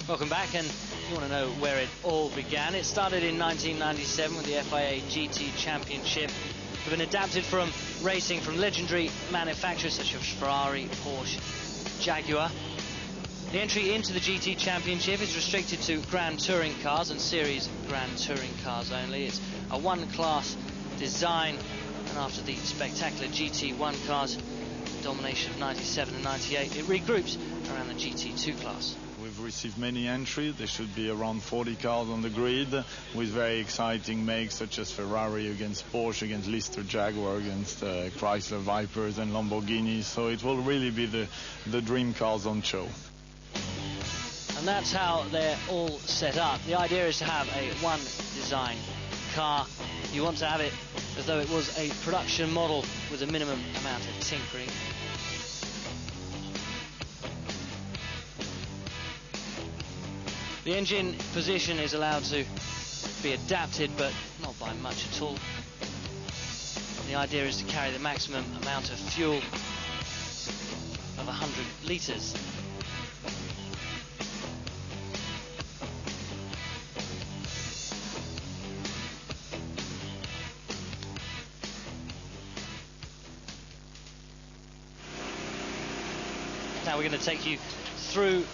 Welcome back, and you want to know where it all began. It started in 1997 with the FIA GT Championship. It's been adapted from racing from legendary manufacturers such as Ferrari, Porsche, Jaguar. The entry into the GT Championship is restricted to Grand Touring cars and Series Grand Touring cars only. It's a one-class design, and after the spectacular GT1 cars, domination of 97 and 98, it regroups around the GT2 class. We've received many entries. There should be around 40 cars on the grid, with very exciting makes such as Ferrari against Porsche, against Lister Jaguar, against Chrysler Vipers and Lamborghini. So it will really be the dream cars on show. And that's how they're all set up. The idea is to have a one design car. You want to have it as though it was a production model with a minimum amount of tinkering. The engine position is allowed to be adapted, but not by much at all. The idea is to carry the maximum amount of fuel of 100 litres. Now we're going to take you through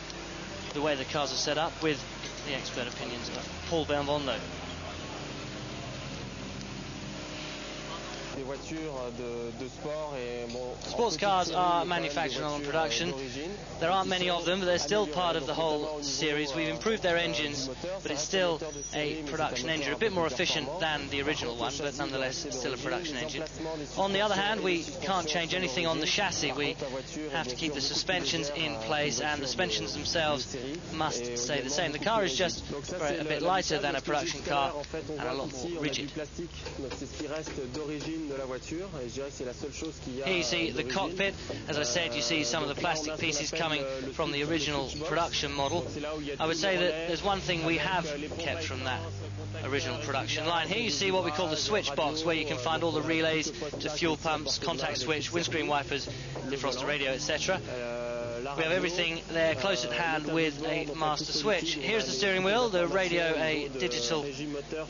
the way the cars are set up with the expert opinions of Paul Belmondo. Sports cars are manufactured on production. There aren't many of them, but they're still part of the whole series. We've improved their engines, but it's still a production engine, a bit more efficient than the original one, but nonetheless it's still a production engine. On the other hand, we can't change anything on the chassis. We have to keep the suspensions in place, and the suspensions themselves must stay the same. The car is just a bit lighter than a production car and a lot more rigid. Here you see the cockpit. As I said, you see some of the plastic pieces coming from the original production model. I would say that there's one thing we have kept from that original production line. Here you see what we call the switch box, where you can find all the relays to fuel pumps, contact switch, windscreen wipers, defroster radio, etc. We have everything there close at hand with a master switch. Here's the steering wheel, the radio, a digital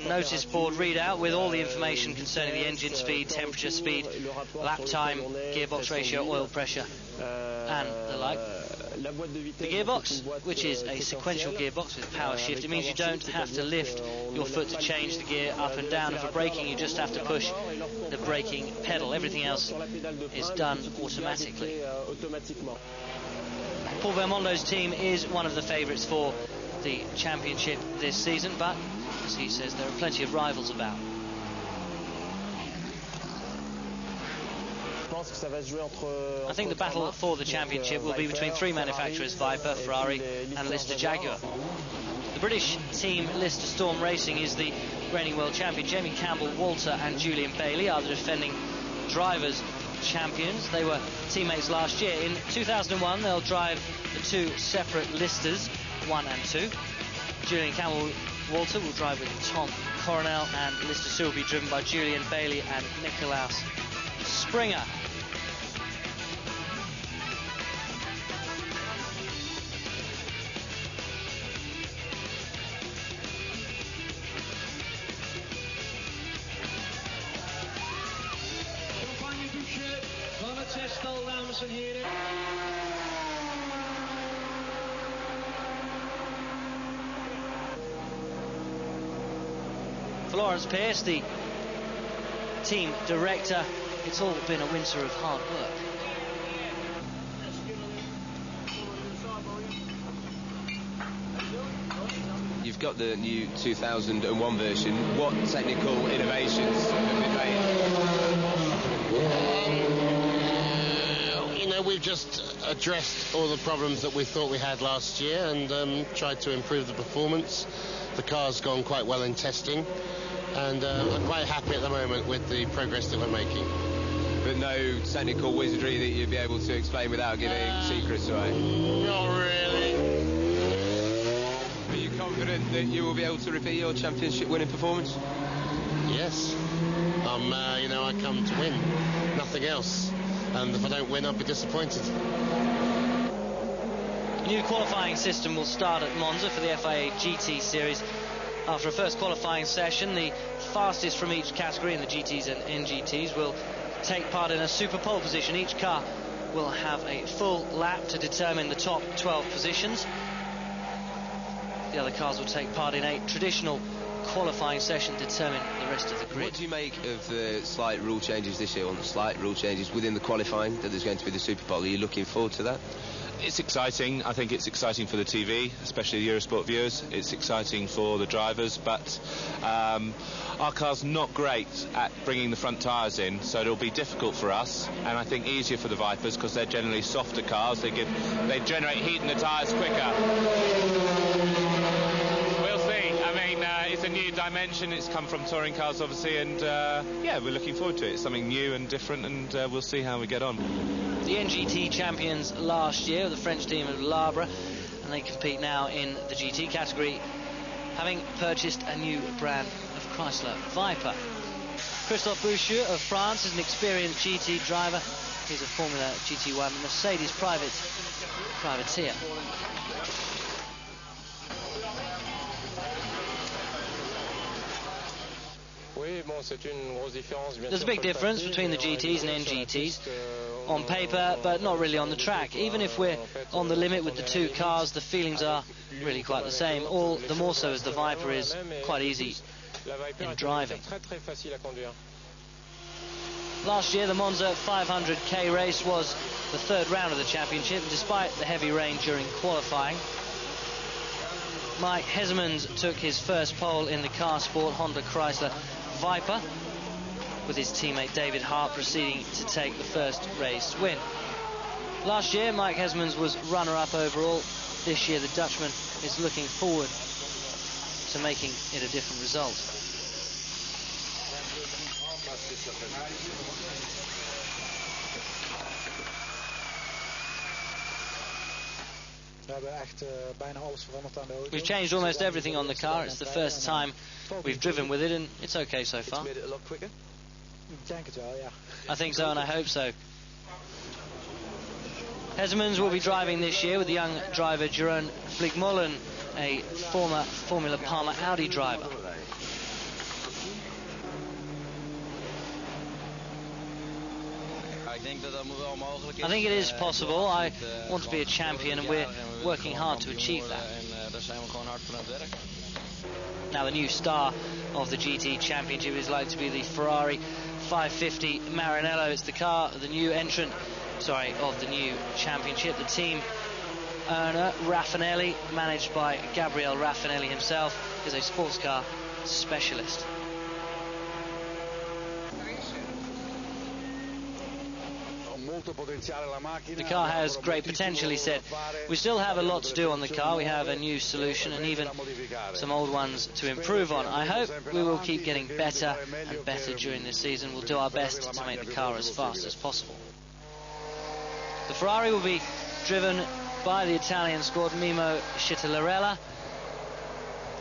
notice board readout with all the information concerning the engine speed, temperature, speed, lap time, gearbox ratio, oil pressure, and the like. The gearbox, which is a sequential gearbox with power shift, it means you don't have to lift your foot to change the gear up and down. And for braking, you just have to push the braking pedal. Everything else is done automatically. Paul Belmondo's team is one of the favourites for the championship this season, but as he says, there are plenty of rivals about. I think the battle for the championship will be between three manufacturers: Viper, Ferrari and Lister Jaguar. The British team Lister Storm Racing is the reigning world champion. Jamie Campbell, Walter and Julian Bailey are the defending drivers' champions. They were teammates last year. In 2001 they'll drive the two separate Listers, 1 and 2. Julian Campbell Walter will drive with Tom Coronel, and Lister 2 will be driven by Julian Bailey and Nicolaus Springer. Florence Pierce, the team director. It's all been a winter of hard work. You've got the new 2001 version. What technical innovations have been made? You know, we've just addressed all the problems that we thought we had last year and tried to improve the performance. The car's gone quite well in testing, and I'm quite happy at the moment with the progress that we're making. But no technical wizardry that you'd be able to explain without giving secrets away? Not really. Are you confident that you will be able to repeat your championship winning performance? Yes. You know, I come to win, nothing else. And if I don't win, I'll be disappointed. The new qualifying system will start at Monza for the FIA GT series. After a first qualifying session, the fastest from each category in the GTs and NGTs will take part in a super pole position. Each car will have a full lap to determine the top 12 positions. The other cars will take part in a traditional qualifying session to determine the rest of the grid. What do you make of the slight rule changes this year, or the slight rule changes within the qualifying, that there's going to be the Super Bowl? Are you looking forward to that? It's exciting. I think it's exciting for the TV, especially the Eurosport viewers. It's exciting for the drivers, but our car's not great at bringing the front tyres in, so it'll be difficult for us, and I think easier for the Vipers because they're generally softer cars. They generate heat in the tyres quicker. We'll see. I mean, it's a new dimension. It's come from touring cars, obviously, and yeah, we're looking forward to it. It's something new and different, and we'll see how we get on. The NGT champions last year, the French team of Labre, and they compete now in the GT category, having purchased a new brand of Chrysler Viper. Christophe Boucheux of France is an experienced GT driver. He's a Formula GT1 Mercedes privateer. There's a big difference between the GTs and NGTs on paper, but not really on the track. Even if we're on the limit with the two cars, the feelings are really quite the same, all the more so as the Viper is quite easy in driving. Last year, the Monza 500k race was the third round of the championship, despite the heavy rain during qualifying. Mike Hesselmans took his first pole in the car sport Honda Chrysler Viper, with his teammate David Hart proceeding to take the first race win. Last year, Mike Hesselmans was runner-up overall. This year, the Dutchman is looking forward to making it a different result. We've changed almost everything on the car. It's the first time we've driven with it, and it's okay so far. Made it a lot quicker? I think so, and I hope so. Hesselmans will be driving this year with the young driver Jeroen Fligmolen, a former Formula Parma Audi driver. I think it is possible. I want to be a champion, and we're working hard to achieve that. Now, the new star of the GT Championship is likely to be the Ferrari 550 Maranello. It's the car, the new entrant, of the new championship. The team owner, Raffanelli, managed by Gabriele Raffanelli himself, is a sports car specialist. The car has great potential, he said. We still have a lot to do on the car. We have a new solution and even some old ones to improve on. I hope we will keep getting better and better during this season. We'll do our best to make the car as fast as possible. The Ferrari will be driven by the Italian squad Mimo Citarella,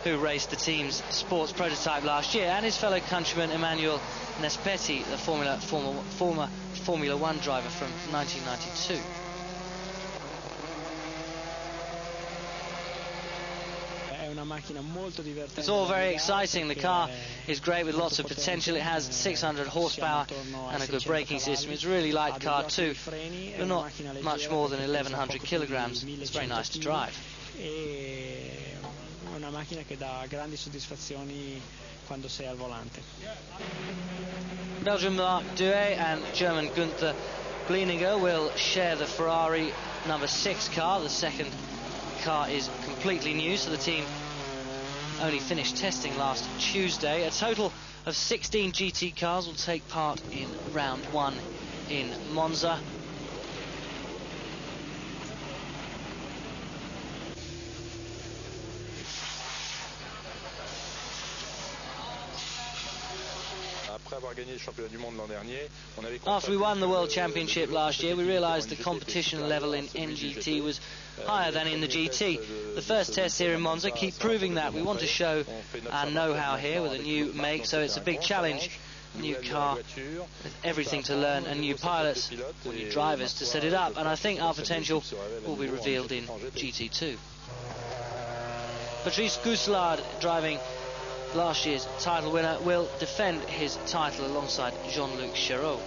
who raced the team's sports prototype last year, and his fellow countryman Emmanuel Nespetti, the former Formula 1 driver from 1992. It's all very exciting. The car is great with lots of potential. It has 600 horsepower and a good braking system. It's a really light car too, but not much more than 1,100 kilograms. It's very nice to drive. Una macchina che dà grandi soddisfazioni quando sei al volante. Belgian Mark Douay and German Günther Blieninger will share the Ferrari number 6 car. The second car is completely new, so the team only finished testing last Tuesday. A total of 16 GT cars will take part in round 1 in Monza. After we won the World Championship last year, we realised the competition level in NGT was higher than in the GT. The first test here in Monza keep proving that. We want to show our know-how here with a new make, so it's a big challenge new car with everything to learn, and new pilots, or new drivers to set it up, and I think our potential will be revealed in GT2. Patrice Gousselard, driving last year's title winner, will defend his title alongside Jean-Luc Chéreau.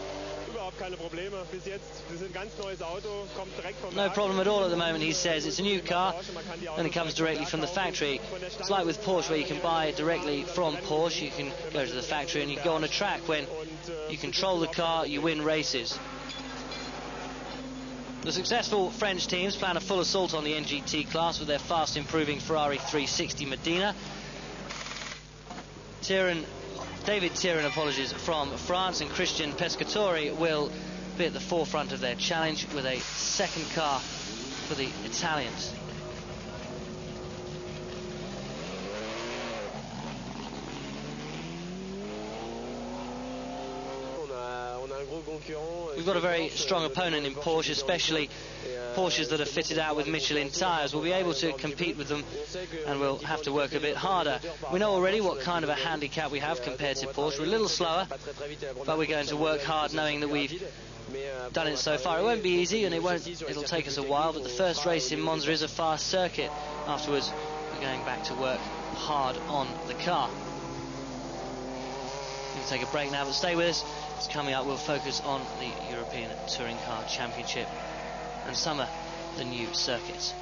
No problem at all at the moment, he says. It's a new car and it comes directly from the factory. It's like with Porsche, where you can buy it directly from Porsche. You can go to the factory and you go on a track. When you control the car, you win races. The successful French teams plan a full assault on the NGT class with their fast improving Ferrari 360 Medina. David Tyrrhen, from France, and Christian Pescatori will be at the forefront of their challenge with a second car for the Italians. We've got a very strong opponent in Porsche, especially Porsches that are fitted out with Michelin tyres. We'll be able to compete with them, and we'll have to work a bit harder. We know already what kind of a handicap we have compared to Porsche. We're a little slower, but we're going to work hard, knowing that we've done it so far. It won't be easy, and it'll take us a while, but the first race in Monza is a fast circuit. Afterwards, we're going back to work hard on the car. We'll take a break now, but stay with us. It's coming up. We'll focus on the European Touring Car Championship and some of the new circuits.